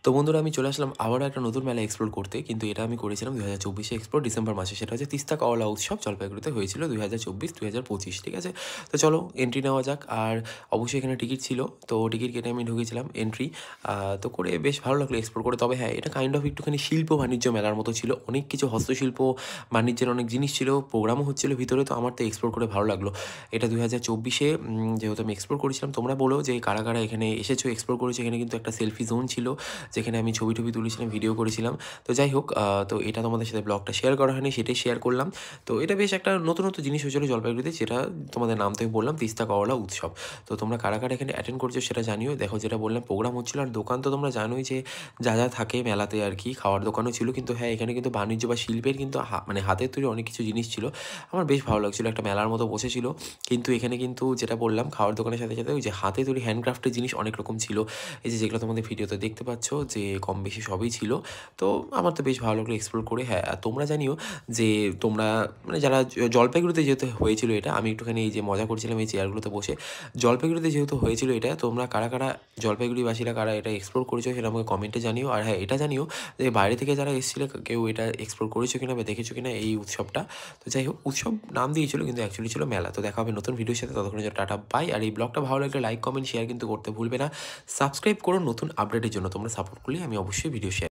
তো বন্ধুরা আমি চলে আসলাম আবারও একটা নতুন মেলা এক্সপ্লোর করতে। কিন্তু এটা আমি করেছিলাম ২০২৪ এক্সপ্লোর ডিসেম্বর মাসে। সেটা হচ্ছে তিস্তা কাওয়ালা উৎসব জলপাইগুড়িতে হয়েছিল ২০২৪-২০২৫, ঠিক আছে? তো চলো এন্ট্রি নেওয়া যাক। আর অবশ্যই এখানে টিকিট ছিল। তো টিকিট কেটে আমি ঢুকেছিলাম এন্ট্রি। তো করে বেশ ভালো লাগলো এক্সপ্লোর করে। তবে হ্যাঁ, এটা কাইন্ড অফ একটুখানি শিল্প বাণিজ্য মেলার মতো ছিল। অনেক কিছু হস্তশিল্প, বাণিজ্যের অনেক জিনিস ছিল। প্রোগ্রামও হচ্ছিল ভিতরে। তো আমার তো এক্সপ্লোর করে ভালো লাগলো। এটা ২০২৪-এ যেহেতু আমি এক্সপ্লোর করেছিলাম, তোমরা বলো যে কারা, কারা এখানে এসেছো, এক্সপ্লোর করেছো। এখানে কিন্তু একটা সেলফি জোন ছিল। যেখানে আমি ছবি-টবি তুলেছিলাম, ভিডিও করেছিলাম। তো যাই হোক, তো এটা তোমাদের সাথে ব্লগটা শেয়ার করা হয়নি, সেটাই শেয়ার করলাম। তো এটা বেশ একটা নতুনত্ব জিনিস হয়েছিল জলপাইগুড়িতে, যেটা তোমাদের নাম তো আমি বললাম তিস্তা কাওয়ালা উৎসব। তো তোমরা কারা, কারা এখানে অ্যাটেন্ড করছো সেটা জানিও। দেখো যেটা বললাম প্রোগ্রাম হচ্ছিল, আর দোকান তো তোমরা জানোই যে যা, যা থাকে মেলাতে আরকি, খাওয়ার দোকানও ছিল। কিন্তু হ্যাঁ, এখানে কিন্তু বাণিজ্য বা শিল্পের কিন্তু মানে হাতের তৈরি অনেক কিছু জিনিস ছিল। আমার বেশ ভালো লাগছিল। একটা মেলার মতো বসেছিল। কিন্তু এখানে কিন্তু যেটা বললাম খাওয়ার দোকানের সাথে, সাথে ওই যে হাতে তৈরি হ্যান্ডক্রাফটের জিনিস অনেক রকম ছিল। এই যে যেগুলো তোমাদের ভিডিওতে দেখতে পাচ্ছ যে কম বেশি সবই ছিল। তো আমার তো বেশ ভালো লাগলো এক্সপ্লোর করে। হ্যাঁ, আর তোমরা জানিও যে তোমরা মানে যারা জলপাইগুড়িতে যেহেতু হয়েছিল এটা, আমি একটুখানি এই যে মজা করছিলাম এই চেয়ারগুলোতে বসে। জলপাইগুড়িতে যেহেতু হয়েছিল এটা, তোমরা কারা, কারা জলপাইগুড়িবাসীরা কারা এটা এক্সপ্লোর করেছো সেটা আমাকে কমেন্টে জানিও। আর হ্যাঁ, এটা জানিও যে বাইরে থেকে যারা এসেছিলে কেউ এটা এক্সপ্লোর করেছো কিনা বা দেখেছো কিনা এই উৎসবটা। তো যাই হোক, উৎসব নাম দিয়েছিল কিন্তু অ্যাকচুয়ালি ছিল মেলা। তো দেখা হবে নতুন ভিডিওর সাথে, ততক্ষণের জন্য টাটা বাই। আর এই ব্লগটা ভালো লাগলে লাইক, কমেন্ট, শেয়ার কিন্তু করতে ভুলবে না। সাবস্ক্রাইব করো নতুন আপডেটের জন্য। তোমরা সাপোর্ট করলে আমি অবশ্যই ভিডিও শেয়ার